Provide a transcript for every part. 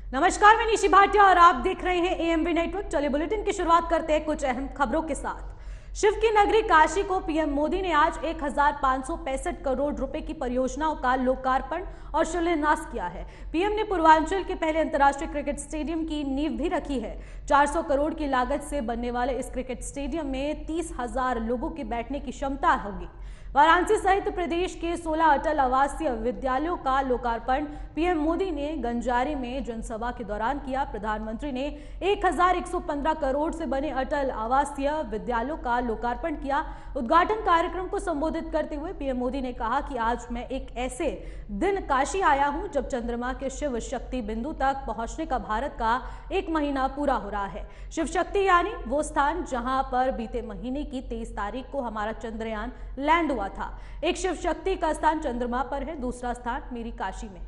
नमस्कार, मैं निशी भाटिया और आप देख रहे हैं एएमबी नेटवर्क। चलिए बुलेटिन की शुरुआत करते हैं कुछ अहम खबरों के साथ। शिव की नगरी काशी को पीएम मोदी ने आज 1565 करोड़ रुपए की परियोजनाओं का लोकार्पण और शिलान्यास किया है। पीएम ने पूर्वांचल के पहले अंतर्राष्ट्रीय क्रिकेट स्टेडियम की नींव भी रखी है। 400 करोड़ की लागत से बनने वाले इस क्रिकेट स्टेडियम में 30,000 लोगों के बैठने की क्षमता होगी। वाराणसी सहित प्रदेश के 16 अटल आवासीय विद्यालयों का लोकार्पण पीएम मोदी ने गंजारी में जनसभा के दौरान किया। प्रधानमंत्री ने 1115 करोड़ से बने अटल आवासीय विद्यालयों का लोकार्पण किया। उद्घाटन कार्यक्रम को संबोधित करते हुए पीएम मोदी ने कहा कि आज मैं एक ऐसे दिन काशी आया हूं जब चंद्रमा के शिव शक्ति बिंदु तक पहुंचने का भारत का 1 महीना पूरा हो रहा है। शिव शक्ति यानी वो स्थान जहां पर बीते महीने की 23 तारीख को हमारा चंद्रयान लैंड हुआ था। एक शिव शक्ति का स्थान चंद्रमा पर है, दूसरा स्थान मेरी काशी में है।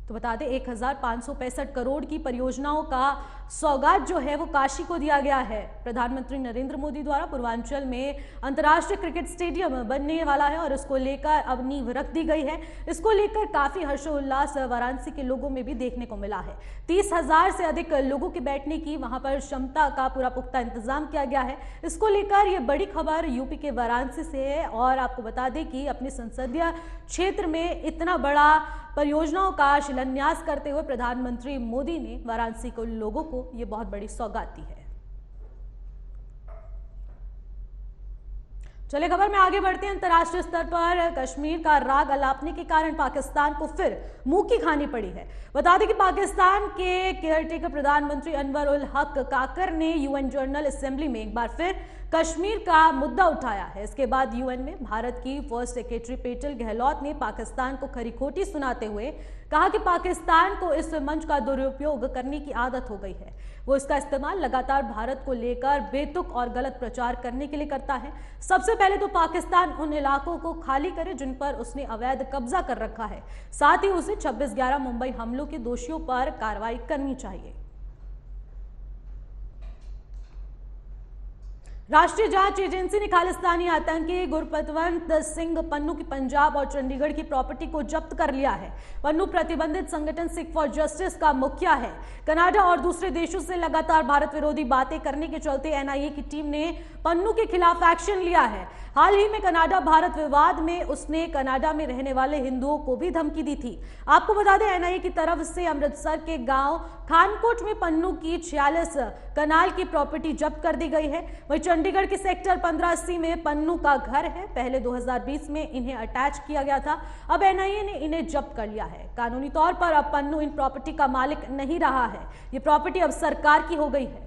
तो बता दें 1565 करोड़ की परियोजनाओं का सौगात जो है वो काशी को दिया गया है। प्रधानमंत्री नरेंद्र मोदी द्वारा पूर्वांचल में अंतर्राष्ट्रीय क्रिकेट स्टेडियम बनने वाला है और इसको लेकर अब नींव रख दी गई है। इसको लेकर काफी हर्षोल्लास वाराणसी के लोगों में भी देखने को मिला है। 30,000 से अधिक लोगों के बैठने की वहां पर क्षमता का पूरा पुख्ता इंतजाम किया गया है। इसको लेकर ये बड़ी खबर यूपी के वाराणसी से है और आपको बता दें कि अपने संसदीय क्षेत्र में इतना बड़ा परियोजनाओं का शिलान्यास करते हुए प्रधानमंत्री मोदी ने वाराणसी को लोगों को यह बहुत बड़ी सौगात दी है। चलिए खबर में आगे बढ़ते हैं। अंतर्राष्ट्रीय स्तर पर कश्मीर का राग अलापने के कारण पाकिस्तान को फिर मुंह की खानी पड़ी है। बता दें कि पाकिस्तान के केयरटेकर प्रधानमंत्री अनवर उल हक काकर ने यूएन जनरल असेंबली में एक बार फिर कश्मीर का मुद्दा उठाया है। इसके बाद यूएन में भारत की फर्स्ट सेक्रेटरी पेटल गहलोत ने पाकिस्तान को खरी खोटी सुनाते हुए कहा कि पाकिस्तान को इस मंच का दुरुपयोग करने की आदत हो गई है। वो इसका इस्तेमाल लगातार भारत को लेकर बेतुक और गलत प्रचार करने के लिए करता है। सबसे पहले तो पाकिस्तान उन इलाकों को खाली करे जिन पर उसने अवैध कब्जा कर रखा है। साथ ही उसे 26/11 मुंबई हमलों के दोषियों पर कार्रवाई करनी चाहिए। राष्ट्रीय जांच एजेंसी ने खालिस्तानी आतंकी गुरपतवंत सिंह पन्नू की पंजाब और चंडीगढ़ की प्रॉपर्टी को जब्त कर लिया है। पन्नू प्रतिबंधित संगठन सिख फॉर जस्टिस का मुखिया है। कनाडा और दूसरे देशों से लगातार भारत विरोधी बातें करने के चलते एनआईए की टीम ने पन्नू के खिलाफ एक्शन लिया है। हाल ही में कनाडा भारत विवाद में उसने कनाडा में रहने वाले हिंदुओं को भी धमकी दी थी। आपको बता दें एनआईए की तरफ से अमृतसर के गांव खानकोट में पन्नू की 46 कनाल की प्रॉपर्टी जब्त कर दी गई है। वहीं चंडीगढ़ के सेक्टर 1580 में पन्नू का घर है। पहले 2020 में इन्हें अटैच किया गया था, अब एनआईए ने इन्हें जब्त कर लिया है। कानूनी तौर पर अब पन्नू इन प्रॉपर्टी का मालिक नहीं रहा है। ये प्रॉपर्टी अब सरकार की हो गई है।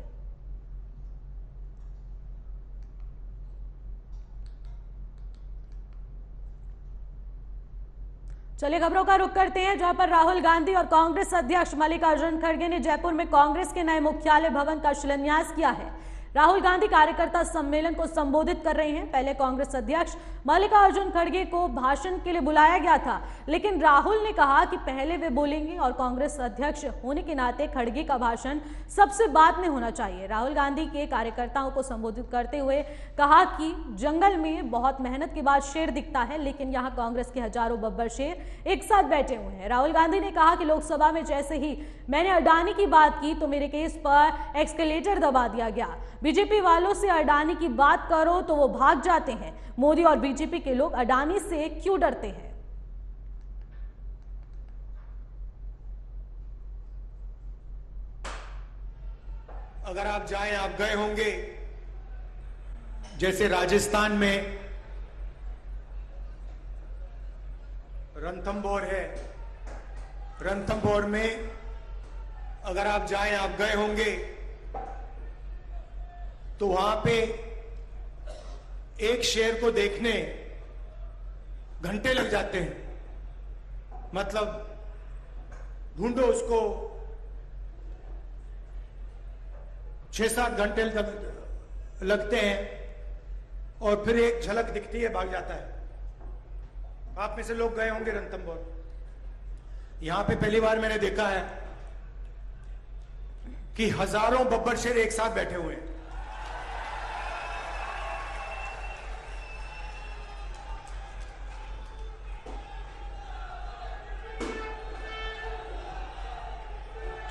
चलिए खबरों का रुख करते हैं, जहां पर राहुल गांधी और कांग्रेस अध्यक्ष मल्लिकार्जुन खड़गे ने जयपुर में कांग्रेस के नए मुख्यालय भवन का शिलान्यास किया है। राहुल गांधी कार्यकर्ता सम्मेलन को संबोधित कर रहे हैं। पहले कांग्रेस अध्यक्ष मल्लिकार्जुन खड़गे को भाषण के लिए बुलाया गया था, लेकिन राहुल ने कहा कि पहले वे बोलेंगे और कांग्रेस अध्यक्ष होने के नाते खड़गे का भाषण सबसे बाद में होना चाहिए। राहुल गांधी के कार्यकर्ताओं को संबोधित करते हुए कहा कि जंगल में बहुत मेहनत के बाद शेर दिखता है, लेकिन यहाँ कांग्रेस के हजारों बब्बर शेर एक साथ बैठे हुए हैं। राहुल गांधी ने कहा कि लोकसभा में जैसे ही मैंने अडानी की बात की तो मेरे केस पर एक्सकेलेटर दबा दिया गया। बीजेपी वालों से अडानी की बात करो तो वो भाग जाते हैं। मोदी और बीजेपी के लोग अडानी से क्यों डरते हैं? अगर आप जाएं, आप गए होंगे जैसे राजस्थान में रणथंभौर है। रणथंभौर में अगर आप जाएं, आप गए होंगे तो वहां पे एक शेर को देखने घंटे लग जाते हैं। मतलब ढूंढो उसको 6-7 घंटे लगते हैं और फिर एक झलक दिखती है, भाग जाता है। आप में से लोग गए होंगे रणथंभौर। यहां पे पहली बार मैंने देखा है कि हजारों बब्बर शेर एक साथ बैठे हुए हैं।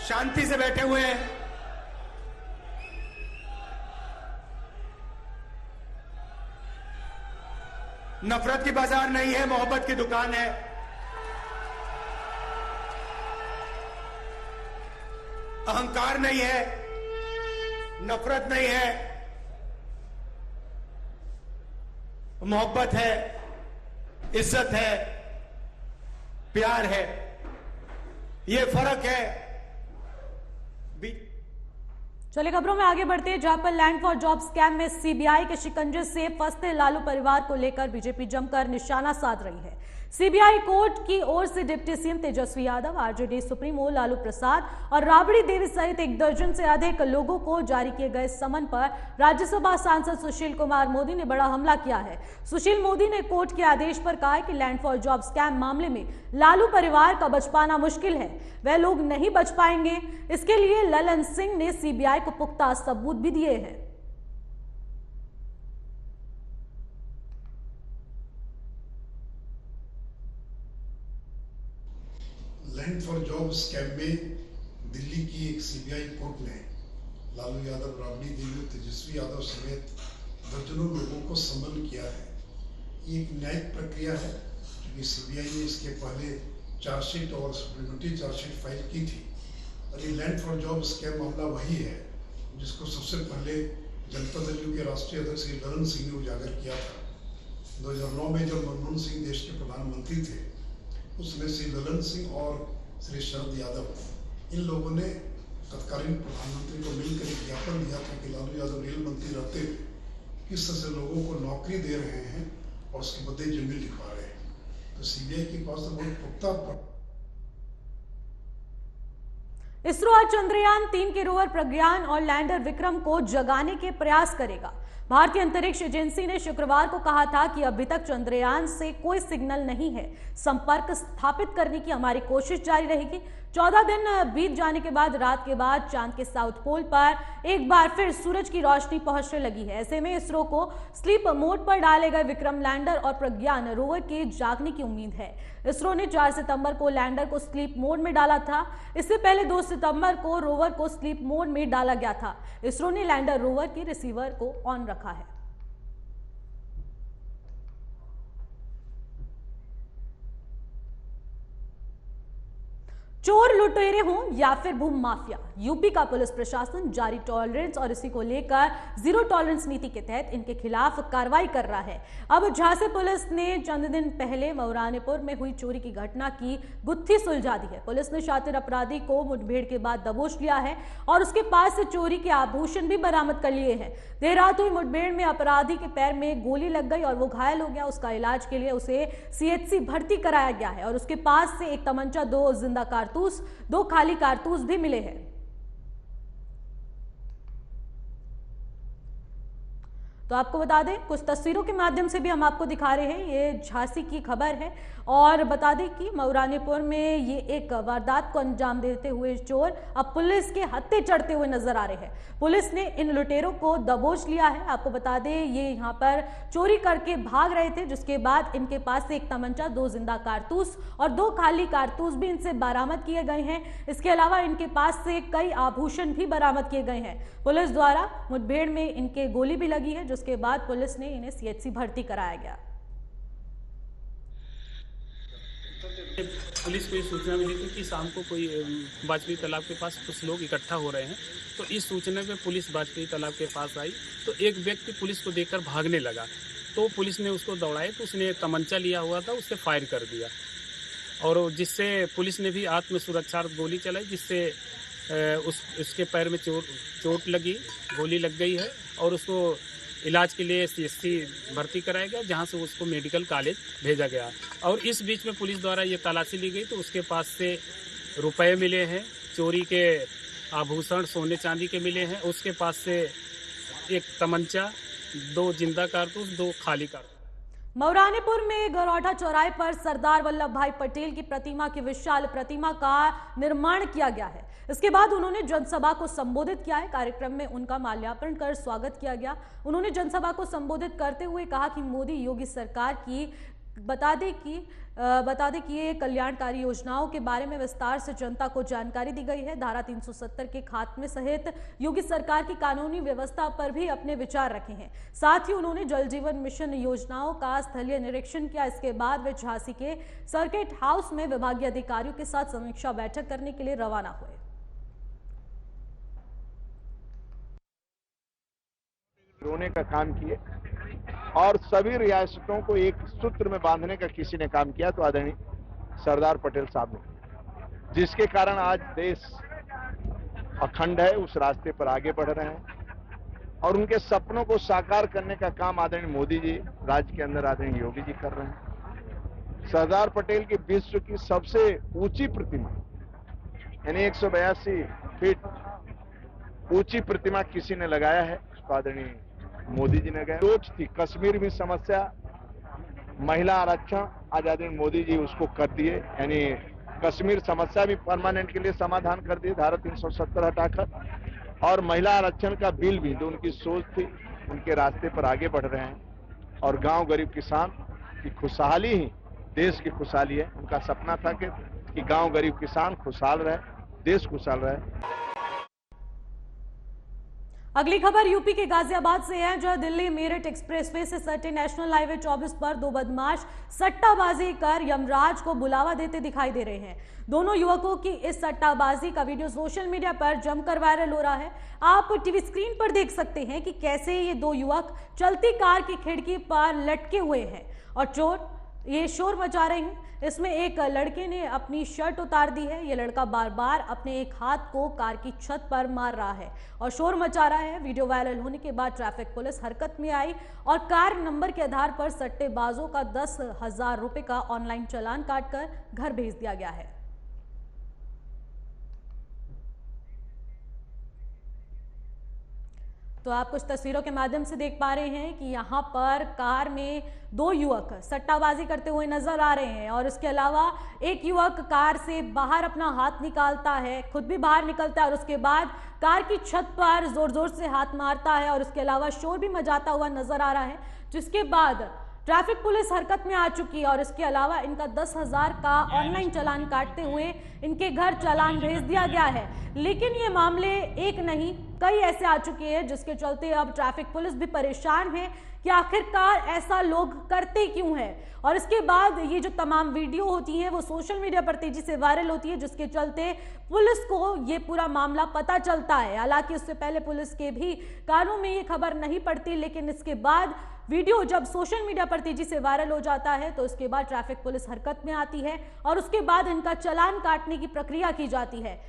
शांति से बैठे हुए हैं। नफरत की बाजार नहीं है, मोहब्बत की दुकान है। अहंकार नहीं है, नफरत नहीं है, मोहब्बत है, इज्जत है, प्यार है। ये फर्क है। चलिए खबरों में आगे बढ़ते हैं, जहां पर लैंड फॉर जॉब स्कैम में सीबीआई के शिकंजे से फंसते लालू परिवार को लेकर बीजेपी जमकर निशाना साध रही है। सीबीआई कोर्ट की ओर से deputy CM Tejashwi Yadav, RJD supremo Lalu Prasad और राबड़ी देवी सहित 1 दर्जन से अधिक लोगों को जारी किए गए समन पर राज्यसभा सांसद सुशील कुमार मोदी ने बड़ा हमला किया है। सुशील मोदी ने कोर्ट के आदेश पर कहा है कि लैंड फॉर जॉब स्कैम मामले में लालू परिवार का बच पाना मुश्किल है, वह लोग नहीं बच पाएंगे। इसके लिए ललन सिंह ने सीबीआई को पुख्ता सबूत भी दिए हैं। लैंड फॉर जॉब स्कैम में दिल्ली की एक सीबीआई कोर्ट ने लालू यादव, राबड़ी देवी और तेजस्वी यादव समेत दर्जनों लोगों को समन किया है। ये एक न्यायिक प्रक्रिया है, क्योंकि सीबीआई ने इसके पहले चार्जशीट और सप्लीमेंट्री चार्जशीट फाइल की थी। और ये लैंड फॉर जॉब स्कैम मामला वही है जिसको सबसे पहले जनता दल के राष्ट्रीय अध्यक्ष श्री ललन सिंह ने उजागर किया था। 2009 में जब मनमोहन सिंह देश के प्रधानमंत्री थे, उसमें श्री ललन सिंह और श्री शरद यादव, इन लोगों ने तत्कालीन प्रधानमंत्री को मिलकर एक ज्ञापन दिया था कि लालू यादव रेल मंत्री रहते हुए किस तरह से लोगों को नौकरी दे रहे हैं और उसके बदले जमीन लिखवा रहे हैं। तो सीबीआई के पास तो बहुत पुख्ता। इसरो आज चंद्रयान 3 के रोवर प्रज्ञान और लैंडर विक्रम को जगाने के प्रयास करेगा। भारतीय अंतरिक्ष एजेंसी ने शुक्रवार को कहा था कि अभी तक चंद्रयान से कोई सिग्नल नहीं है, संपर्क स्थापित करने की हमारी कोशिश जारी रहेगी। 14 दिन बीत जाने के बाद रात के बाद चांद के साउथ पोल पर एक बार फिर सूरज की रोशनी पहुंचने लगी है। ऐसे में इसरो को स्लीप मोड पर डाले गए विक्रम लैंडर और प्रज्ञान रोवर के जागने की उम्मीद है। इसरो ने 4 सितंबर को लैंडर को स्लीप मोड में डाला था। इससे पहले 2 सितंबर को रोवर को स्लीप मोड में डाला गया था। इसरो ने लैंडर रोवर के रिसीवर को ऑन रखा है। चोर लुटेरे हों या फिर भूमि माफिया, यूपी का पुलिस प्रशासन जारी टॉलरेंस और इसी को लेकर जीरो टॉलरेंस नीति के तहत इनके खिलाफ कार्रवाई कर रहा है। अब झांसी पुलिस ने चंद दिन पहले मऊरानीपुर में हुई चोरी की घटना की गुत्थी सुलझा दी है। पुलिस ने शातिर अपराधी को मुठभेड़ के बाद दबोच लिया है और उसके पास से चोरी के आभूषण भी बरामद कर लिए हैं। देर रात हुई मुठभेड़ में अपराधी के पैर में गोली लग गई और वो घायल हो गया। उसका इलाज के लिए उसे सीएचसी भर्ती कराया गया है और उसके पास से एक तमंचा, 2 जिंदा कारतूस, 2 खाली कारतूस भी मिले हैं। तो आपको बता दें, कुछ तस्वीरों के माध्यम से भी हम आपको दिखा रहे हैं। ये झांसी की खबर है और बता दें कि मऊरानीपुर में ये एक वारदात को अंजाम देते हुए चोर अब पुलिस के हत्थे चढ़ते हुए नजर आ रहे हैं। पुलिस ने इन लुटेरों को दबोच लिया है। आपको बता दें, ये यहाँ पर चोरी करके भाग रहे थे, जिसके बाद इनके पास से एक तमंचा, 2 जिंदा कारतूस और 2 खाली कारतूस भी इनसे बरामद किए गए हैं। इसके अलावा इनके पास से कई आभूषण भी बरामद किए गए हैं। पुलिस द्वारा मुठभेड़ में इनके गोली भी लगी है, जिसके बाद पुलिस ने इन्हें सीएचसी भर्ती कराया गया। पुलिस को ये सूचना मिली थी कि शाम को कोई वाजपेयी तालाब के पास कुछ लोग इकट्ठा हो रहे हैं। तो इस सूचना पे पुलिस वाजपेयी तालाब के पास आई तो एक व्यक्ति पुलिस को देखकर भागने लगा। तो पुलिस ने उसको दौड़ाया तो उसने तमंचा लिया हुआ था, उससे फायर कर दिया और जिससे पुलिस ने भी आत्म सुरक्षार्थ गोली चलाई, जिससे उसके पैर में चोट लगी, गोली लग गई है और उसको इलाज के लिए सीएचसी भर्ती कराया गया, जहां से उसको मेडिकल कॉलेज भेजा गया। और इस बीच में पुलिस द्वारा ये तलाशी ली गई तो उसके पास से रुपए मिले हैं, चोरी के आभूषण सोने चांदी के मिले हैं, उसके पास से एक तमंचा, 2 जिंदा कारतूस, 2 खाली कारतूस। मऊरानीपुर में गरौठा चौराहे पर सरदार वल्लभ भाई पटेल की प्रतिमा की विशाल प्रतिमा का निर्माण किया गया है। इसके बाद उन्होंने जनसभा को संबोधित किया है। कार्यक्रम में उनका माल्यार्पण कर स्वागत किया गया। उन्होंने जनसभा को संबोधित करते हुए कहा कि मोदी योगी सरकार की बता दें कि ये कल्याणकारी योजनाओं के बारे में विस्तार से जनता को जानकारी दी गई है। धारा 370 के खात्मे सहित योगी सरकार की कानूनी व्यवस्था पर भी अपने विचार रखे हैं। साथ ही उन्होंने जल जीवन मिशन योजनाओं का स्थलीय निरीक्षण किया। इसके बाद वे झांसी के सर्किट हाउस में विभागीय अधिकारियों के साथ समीक्षा बैठक करने के लिए रवाना हुए। रोने का काम किए और सभी रियासतों को एक सूत्र में बांधने का किसी ने काम किया तो आदरणीय सरदार पटेल साहब ने, जिसके कारण आज देश अखंड है, उस रास्ते पर आगे बढ़ रहे हैं और उनके सपनों को साकार करने का काम आदरणीय मोदी जी राज्य के अंदर आदरणीय योगी जी कर रहे हैं। सरदार पटेल की विश्व की सबसे ऊंची प्रतिमा यानी 182 फीट ऊंची प्रतिमा किसी ने लगाया है, उसको आदरणीय मोदी जी ने गए। सोच थी कश्मीर में समस्या, महिला आरक्षण, आज आदरणीय मोदी जी उसको कर दिए, यानी कश्मीर समस्या भी परमानेंट के लिए समाधान कर दिए धारा 370 हटाकर, और महिला आरक्षण का बिल भी जो उनकी सोच थी उनके रास्ते पर आगे बढ़ रहे हैं। और गांव गरीब किसान की खुशहाली ही देश की खुशहाली है। उनका सपना था कि गांव गरीब किसान खुशहाल रहे, देश खुशहाल रहे। अगली खबर यूपी के गाजियाबाद से है, जहां दिल्ली मेरठ एक्सप्रेसवे से सटे नेशनल हाईवे 24 पर दो बदमाश सट्टाबाजी कर यमराज को बुलावा देते दिखाई दे रहे हैं। दोनों युवकों की इस सट्टाबाजी का वीडियो सोशल मीडिया पर जमकर वायरल हो रहा है। आप टीवी स्क्रीन पर देख सकते हैं कि कैसे ये दो युवक चलती कार की खिड़की पर लटके हुए हैं और ये शोर मचा रहे हैं। इसमें एक लड़के ने अपनी शर्ट उतार दी है। ये लड़का बार बार अपने एक हाथ को कार की छत पर मार रहा है और शोर मचा रहा है। वीडियो वायरल होने के बाद ट्रैफिक पुलिस हरकत में आई और कार नंबर के आधार पर सट्टेबाजों का 10,000 रुपए का ऑनलाइन चालान काटकर घर भेज दिया गया है। तो आप कुछ तस्वीरों के माध्यम से देख पा रहे हैं कि यहाँ पर कार में दो युवक सट्टाबाजी करते हुए नजर आ रहे हैं और इसके अलावा एक युवक कार से बाहर अपना हाथ निकालता है, खुद भी बाहर निकलता है और उसके बाद कार की छत पर जोर जोर से हाथ मारता है और इसके अलावा शोर भी मचाता हुआ नजर आ रहा है, जिसके बाद ट्रैफिक पुलिस हरकत में आ चुकी है और इसके अलावा इनका 10,000 का ऑनलाइन चालान काटते हुए इनके घर चालान भेज दिया गया है। लेकिन ये मामले एक नहीं कई ऐसे आ चुके हैं, जिसके चलते अब ट्रैफिक पुलिस भी परेशान है कि आखिरकार ऐसा लोग करते क्यों हैं। और इसके बाद ये जो तमाम वीडियो होती हैं वो सोशल मीडिया पर तेजी से वायरल होती है, जिसके चलते पुलिस को ये पूरा मामला पता चलता है। हालांकि उससे पहले पुलिस के भी कानों में ये खबर नहीं पड़ती, लेकिन इसके बाद वीडियो जब सोशल मीडिया पर तेजी से वायरल हो जाता है तो उसके बाद ट्रैफिक पुलिस हरकत में आती है और उसके बाद इनका चालान काटने की प्रक्रिया की जाती है।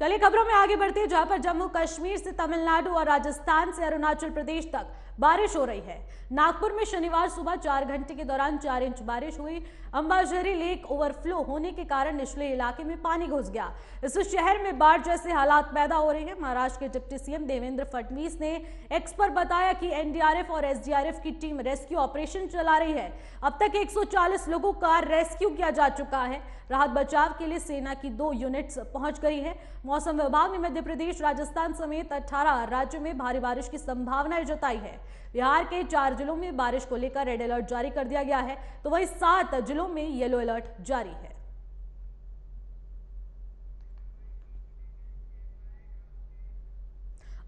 चलिए खबरों में आगे बढ़ते हैं, जहां पर जम्मू कश्मीर से तमिलनाडु और राजस्थान से अरुणाचल प्रदेश तक बारिश हो रही है। नागपुर में शनिवार सुबह 4 घंटे के दौरान 4 इंच बारिश हुई। अंबाझरी लेक ओवरफ्लो होने के कारण निचले इलाके में पानी घुस गया। इस शहर में बाढ़ जैसे हालात पैदा हो रहे हैं। महाराष्ट्र के डिप्टी सीएम देवेंद्र फडणवीस ने एक्स पर बताया कि एनडीआरएफ और एसडीआरएफ की टीम रेस्क्यू ऑपरेशन चला रही है। अब तक 140 लोगों का रेस्क्यू किया जा चुका है। राहत बचाव के लिए सेना की 2 यूनिट्स पहुंच गई है। मौसम विभाग ने मध्य प्रदेश, राजस्थान समेत 18 राज्यों में भारी बारिश की संभावनाएं जताई है। बिहार के 4 जिलों में बारिश को लेकर रेड अलर्ट जारी कर दिया गया है, तो वहीं 7 जिलों में येलो अलर्ट जारी है।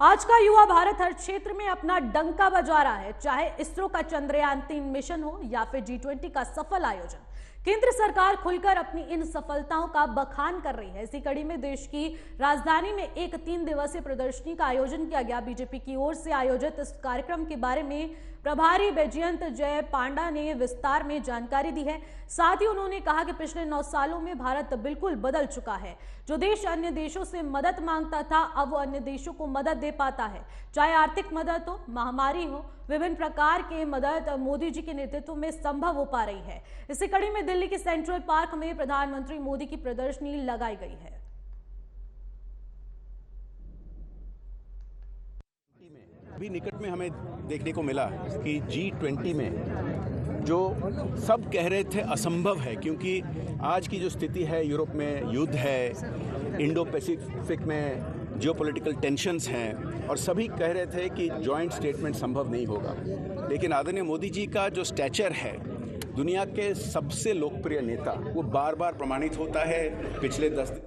आज का युवा भारत हर क्षेत्र में अपना डंका बजा रहा है, चाहे इसरो का चंद्रयान 3 मिशन हो या फिर G20 का सफल आयोजन। केंद्र सरकार खुलकर अपनी इन सफलताओं का बखान कर रही है। इसी कड़ी में देश की राजधानी में एक 3 दिवसीय प्रदर्शनी का आयोजन किया गया। बीजेपी की ओर से आयोजित इस कार्यक्रम के बारे में प्रभारी बैजयंत जय पांडा ने विस्तार में जानकारी दी है। साथ ही उन्होंने कहा कि पिछले 9 सालों में भारत बिल्कुल बदल चुका है। जो देश अन्य देशों से मदद मांगता था, अब वो अन्य देशों को मदद दे पाता है, चाहे आर्थिक मदद हो, महामारी हो, विभिन्न प्रकार के मदद मोदी जी के नेतृत्व में संभव हो पा रही है। इसी कड़ी में दिल्ली के सेंट्रल पार्क में प्रधानमंत्री मोदी की प्रदर्शनी लगाई गई है। अभी निकट में हमें देखने को मिला कि G20 में जो सब कह रहे थे असंभव है, क्योंकि आज की जो स्थिति है, यूरोप में युद्ध है, इंडो पैसिफिक में जियोपॉलिटिकल टेंशन्स हैं और सभी कह रहे थे कि जॉइंट स्टेटमेंट संभव नहीं होगा। लेकिन आदरणीय मोदी जी का जो स्टैचर है दुनिया के सबसे लोकप्रिय नेता, वो बार बार प्रमाणित होता है पिछले 10 दिन।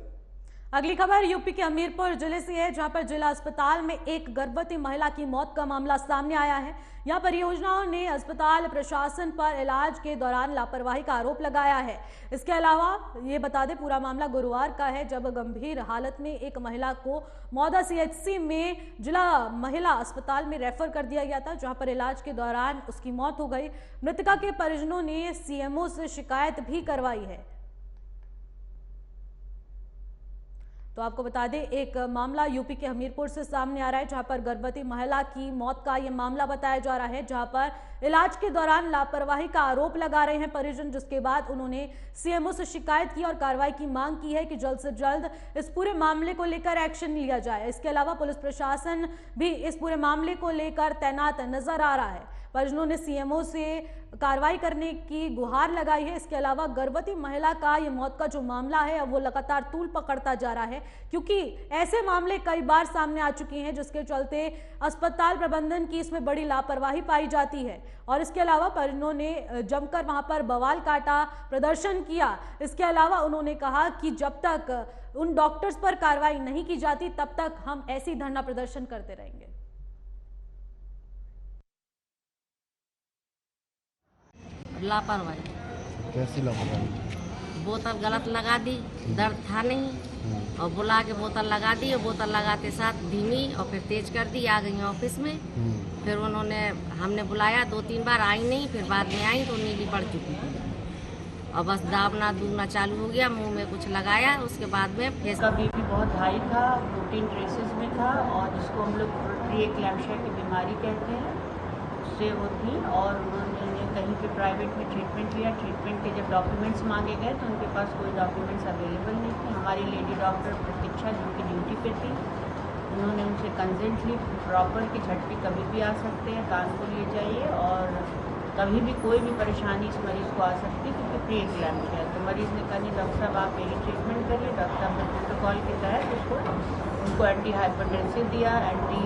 अगली खबर यूपी के हमीरपुर जिले से है, जहां पर जिला अस्पताल में एक गर्भवती महिला की मौत का मामला सामने आया है। यहां परियोजनाओं ने अस्पताल प्रशासन पर इलाज के दौरान लापरवाही का आरोप लगाया है। इसके अलावा ये बता दें, पूरा मामला गुरुवार का है, जब गंभीर हालत में एक महिला को मौदा सीएचसी में जिला महिला अस्पताल में रेफर कर दिया गया था, जहां पर इलाज के दौरान उसकी मौत हो गई। मृतका के परिजनों ने सीएमओ से शिकायत भी करवाई है। तो आपको बता दें, एक मामला यूपी के हमीरपुर से सामने आ रहा है, जहां पर गर्भवती महिला की मौत का ये मामला बताया जा रहा है, जहां पर इलाज के दौरान लापरवाही का आरोप लगा रहे हैं परिजन, जिसके बाद उन्होंने सीएमओ से शिकायत की और कार्रवाई की मांग की है कि जल्द से जल्द इस पूरे मामले को लेकर एक्शन लिया जाए। इसके अलावा पुलिस प्रशासन भी इस पूरे मामले को लेकर तैनात नजर आ रहा है। परिजनों ने सीएमओ से कार्रवाई करने की गुहार लगाई है। इसके अलावा गर्भवती महिला का ये मौत का जो मामला है, अब वो लगातार तूल पकड़ता जा रहा है, क्योंकि ऐसे मामले कई बार सामने आ चुके हैं, जिसके चलते अस्पताल प्रबंधन की इसमें बड़ी लापरवाही पाई जाती है। और इसके अलावा परिजनों ने जमकर वहां पर बवाल काटा, प्रदर्शन किया। इसके अलावा उन्होंने कहा कि जब तक उन डॉक्टर्स पर कार्रवाई नहीं की जाती, तब तक हम ऐसी धरना प्रदर्शन करते रहेंगे। लापरवाही। कैसी लापरवाही? बोतल गलत लगा दी, दर्द था नहीं, और बुला के बोतल लगा दी, और बोतल लगाते साथ धीमी और फिर तेज कर दी। आ गई ऑफिस में, फिर उन्होंने हमने बुलाया 2-3 बार, आई नहीं, फिर बाद में आई तो नीली पड़ चुकी थी, और बस दाबना दूबना चालू हो गया, मुंह में कुछ लगाया। उसके बाद में फेस का बीपी बहुत हाई था, प्रोटीन ट्रेसेस में था, और जिसको हम लोग प्री-एक्लैम्पशिया की बीमारी कहते हैं, उससे वो थी। और उन्होंने कहीं पे प्राइवेट में ट्रीटमेंट लिया। ट्रीटमेंट के जब डॉक्यूमेंट्स मांगे गए तो उनके पास कोई डॉक्यूमेंट्स अवेलेबल नहीं थे। हमारी लेडी डॉक्टर प्रतीक्षा, जो कि ड्यूटी पे थी, उन्होंने उनसे कंसेंट ली प्रॉपर कि झटके कभी भी आ सकते हैं, कानपुर ले जाइए, और कभी भी कोई भी परेशानी इस मरीज़ को आ सकती है, क्योंकि प्री-एक्लैम्पशिया है। तो मरीज़ ने कहा, नहीं डॉक्टर साहब आप यही ट्रीटमेंट करिए। डॉक्टर साहब ने प्रोटोकॉल के तहत उनको एंटी हाइपरटेंसिव दिया, एंटी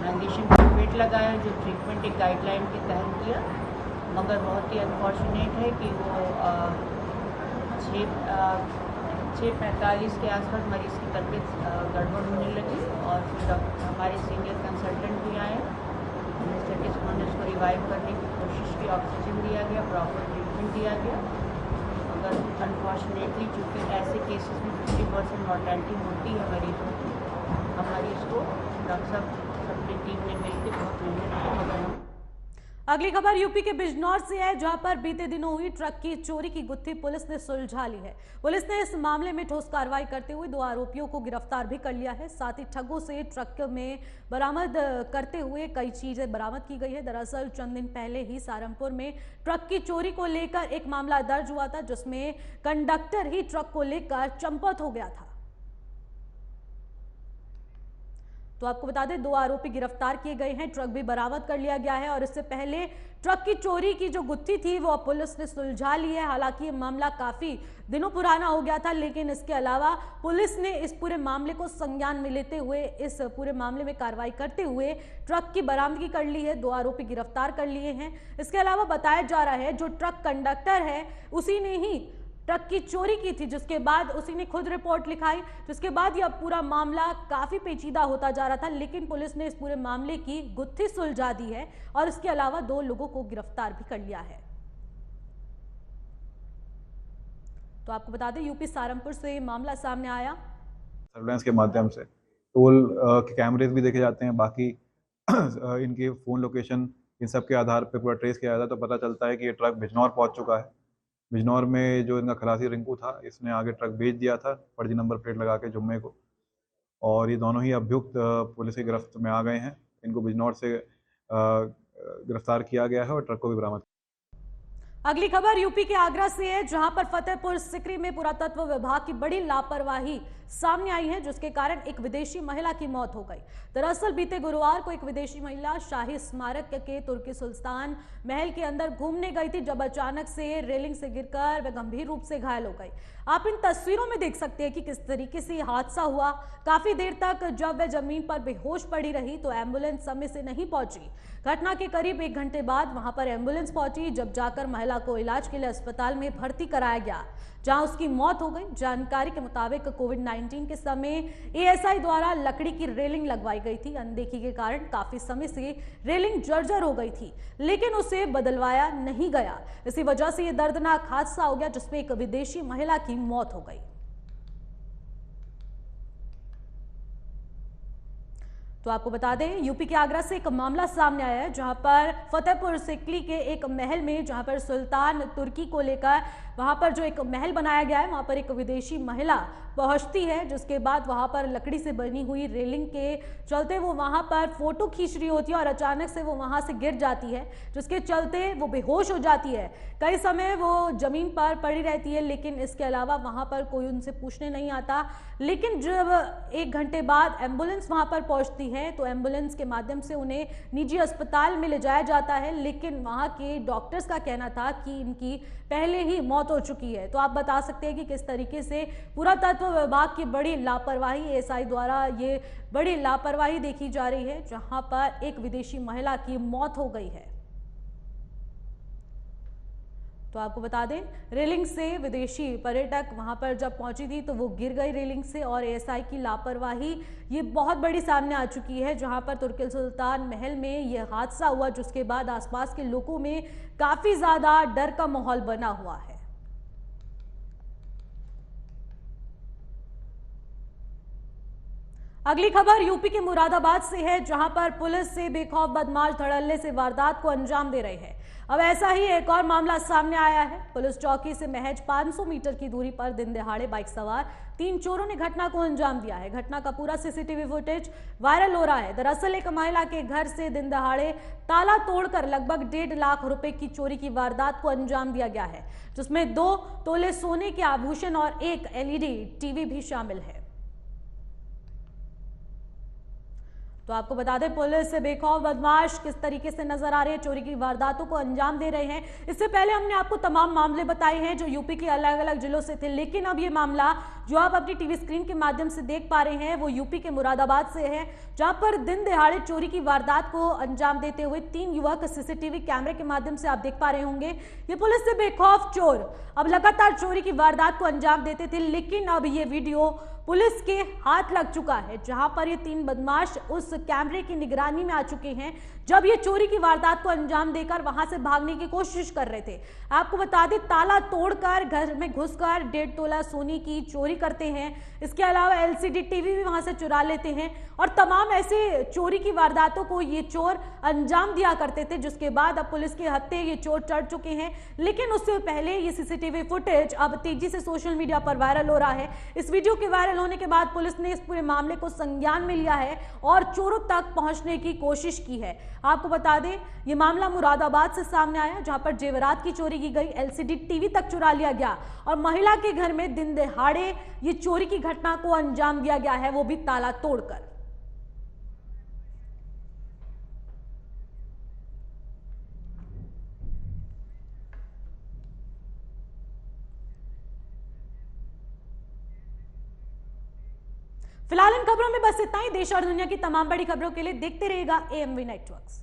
मैग्नीशियम सल्फेट लगाया, जो ट्रीटमेंट एक गाइडलाइन के तहत किया। मगर बहुत ही अनफॉर्चुनेट है कि वो 6:45 के आसपास मरीज़ की तबीयत गड़बड़ होने लगी, और फिर हमारे सीनियर कंसल्टेंट भी आए। एनेस्थेटिस्ट ने उसको रिवाइव करने की कोशिश की, ऑक्सीजन दिया गया, प्रॉपर ट्रीटमेंट दिया गया। मगर अनफॉर्चुनेटली चूँकि ऐसे केसेस में 50% मॉर्टेलिटी होती है मरीजों की, हम मरीज़ को डॉक्टर साहब अपनी टीम ने मिलकर बहुत मेहनत की, मगर हम। अगली खबर यूपी के बिजनौर से है, जहां पर बीते दिनों हुई ट्रक की चोरी की गुत्थी पुलिस ने सुलझा ली है। पुलिस ने इस मामले में ठोस कार्रवाई करते हुए 2 आरोपियों को गिरफ्तार भी कर लिया है। साथ ही ठगों से ट्रक में बरामद करते हुए कई चीजें बरामद की गई है। दरअसल चंद दिन पहले ही सहारनपुर में ट्रक की चोरी को लेकर एक मामला दर्ज हुआ था, जिसमें कंडक्टर ही ट्रक को लेकर चंपत हो गया था। तो आपको बता दें, 2 आरोपी गिरफ्तार किए गए हैं, ट्रक भी बरामद कर लिया गया है। और इससे पहले ट्रक की चोरी की जो गुत्थी थी वो पुलिस ने सुलझा ली है। हालांकि ये मामला काफी दिनों पुराना हो गया था, लेकिन इसके अलावा पुलिस ने इस पूरे मामले को संज्ञान में लेते हुए इस पूरे मामले में कार्रवाई करते हुए ट्रक की बरामदगी कर ली है। 2 आरोपी गिरफ्तार कर लिए हैं। इसके अलावा बताया जा रहा है, जो ट्रक कंडक्टर है उसी ने ही ट्रक की चोरी की थी, जिसके बाद उसी ने खुद रिपोर्ट लिखाई, जिसके बाद यह पूरा मामला काफी पेचीदा होता जा रहा था। लेकिन पुलिस ने इस पूरे मामले की गुत्थी सुलझा दी है और इसके अलावा 2 लोगों को गिरफ्तार भी कर लिया है। तो आपको बता दें, यूपी सहारनपुर से मामला सामने आया। सर्वेलेंस के माध्यम से टोल के कैमरेज भी देखे जाते हैं, बाकी इनकी फोन लोकेशन, इन सब के आधार पर पूरा ट्रेस किया जाता है, तो पता चलता है कि ये ट्रक बिजनौर पहुंच चुका है। बिजनौर में जो इनका खलासी रिंकू था, इसने आगे ट्रक भेज दिया था फर्जी नंबर प्लेट लगा के जुम्मे को, और ये दोनों ही अभियुक्त पुलिस की गिरफ्त में आ गए हैं। इनको बिजनौर से गिरफ्तार किया गया है और ट्रक को भी बरामद। अगली खबर यूपी के आगरा से है, जहां पर फतेहपुर सिकरी में पुरातत्व विभाग की बड़ी लापरवाही सामने आई है, जिसके कारण एक विदेशी महिला की मौत हो गई। दरअसल बीते गुरुवार को एक विदेशी महिला शाही स्मारक के तुर्की सुल्तान महल के अंदर घूमने गई थी, जब अचानक से रेलिंग से गिरकर वह गंभीर रूप से घायल हो गई। आप इन तस्वीरों में देख सकते हैं कि किस तरीके से हादसा हुआ। काफी देर तक जब वह जमीन पर बेहोश पड़ी रही तो एम्बुलेंस समय से नहीं पहुंची। घटना के करीब 1 घंटे बाद वहां पर एम्बुलेंस पहुंची, जब जाकर महिला को इलाज के लिए अस्पताल में भर्ती कराया गया, जहां उसकी मौत हो गई। जानकारी के मुताबिक कोविड-19 के समय एएसआई द्वारा लकड़ी की रेलिंग लगवाई गई थी। अनदेखी के कारण काफी समय से रेलिंग जर्जर हो गई थी, लेकिन उसे बदलवाया नहीं गया। इसी वजह से यह दर्दनाक हादसा हो गया, जिसमें एक विदेशी महिला की मौत हो गई। तो आपको बता दें, यूपी के आगरा से एक मामला सामने आया है, जहां पर फतेहपुर सिकरी के एक महल में, जहां पर सुल्तान तुर्की को लेकर वहां पर जो एक महल बनाया गया है, वहां पर एक विदेशी महिला पहुंचती है, जिसके बाद वहां पर लकड़ी से बनी हुई रेलिंग के चलते वो वहां पर फोटो खींच रही होती है और अचानक से वो वहां से गिर जाती है, जिसके चलते वो बेहोश हो जाती है। कई समय वो जमीन पर पड़ी रहती है, लेकिन इसके अलावा वहां पर कोई उनसे पूछने नहीं आता। लेकिन जब 1 घंटे बाद एम्बुलेंस वहां पर पहुंचती है तो एम्बुलेंस के माध्यम से उन्हें निजी अस्पताल में ले जाया जाता है, लेकिन वहां के डॉक्टर्स का कहना था कि इनकी पहले ही मौत हो चुकी है। तो आप बता सकते हैं कि किस तरीके से पुरातत्व विभाग की बड़ी लापरवाही, एएसआई द्वारा ये बड़ी लापरवाही देखी जा रही है, जहां पर एक विदेशी महिला की मौत हो गई है। तो आपको बता दें, रेलिंग से विदेशी पर्यटक वहां पर जब पहुंची थी तो वो गिर गई रेलिंग से, और एएसआई की लापरवाही ये बहुत बड़ी सामने आ चुकी है, जहां पर तुर्की सुल्तान महल में यह हादसा हुआ, जिसके बाद आसपास के लोगों में काफी ज्यादा डर का माहौल बना हुआ है। अगली खबर यूपी के मुरादाबाद से है, जहां पर पुलिस से बेखौफ बदमाश धड़ल्ले से वारदात को अंजाम दे रहे हैं। अब ऐसा ही एक और मामला सामने आया है। पुलिस चौकी से महज 500 मीटर की दूरी पर दिन दहाड़े बाइक सवार 3 चोरों ने घटना को अंजाम दिया है। घटना का पूरा सीसीटीवी फुटेज वायरल हो रहा है। दरअसल एक महिला के घर से दिन दहाड़े ताला तोड़कर लगभग 1.5 लाख रुपए की चोरी की वारदात को अंजाम दिया गया है, जिसमें 2 तोले सोने के आभूषण और एक एलईडी टीवी भी शामिल है। तो आपको बता दें, पुलिस से बेखौफ बदमाश किस तरीके से नजर आ रहे हैं, चोरी की वारदातों को अंजाम दे रहे हैं। इससे पहले हमने आपको तमाम मामले बताए हैं जो यूपी के अलग अलग जिलों से थे, लेकिन अब ये मामला जो आप अपनी टीवी स्क्रीन के माध्यम से देख पा रहे हैं वो यूपी के मुरादाबाद से है, जहां पर दिन दहाड़े चोरी की वारदात को अंजाम देते हुए 3 युवक सीसीटीवी कैमरे के माध्यम से आप देख पा रहे होंगे। ये पुलिस से बेखौफ चोर अब लगातार चोरी की वारदात को अंजाम देते थे, लेकिन अब ये वीडियो पुलिस के हाथ लग चुका है, जहां पर ये 3 बदमाश उस कैमरे की निगरानी में आ चुके हैं जब ये चोरी की वारदात को अंजाम देकर वहां से भागने की कोशिश कर रहे थे। आपको बता दें, ताला तोड़कर घर में घुसकर 1.5 तोला सोने की चोरी करते हैं। इसके अलावा एलसीडी टीवी भी वहां से चुरा लेते हैं और तमाम ऐसे चोरी की वारदातों को ये चोर अंजाम दिया करते थे, जिसके बाद अब पुलिस के हत्थे ये चोर चढ़ चुके हैं। लेकिन उससे पहले ये सीसीटीवी फुटेज अब तेजी से सोशल मीडिया पर वायरल हो रहा है। इस वीडियो के वायरल होने के बाद पुलिस ने इस पूरे मामले को संज्ञान में लिया है और चोरों तक पहुंचने की कोशिश की है। आपको बता दें, ये मामला मुरादाबाद से सामने आया, जहां पर जेवरात की चोरी की गई, एलसीडी टीवी तक चुरा लिया गया और महिला के घर में दिन दहाड़े ये चोरी की घटना को अंजाम दिया गया है, वो भी ताला तोड़कर। फिलहाल इन खबरों में बस इतना ही। देश और दुनिया की तमाम बड़ी खबरों के लिए देखते रहिएगा एएमवी नेटवर्क्स।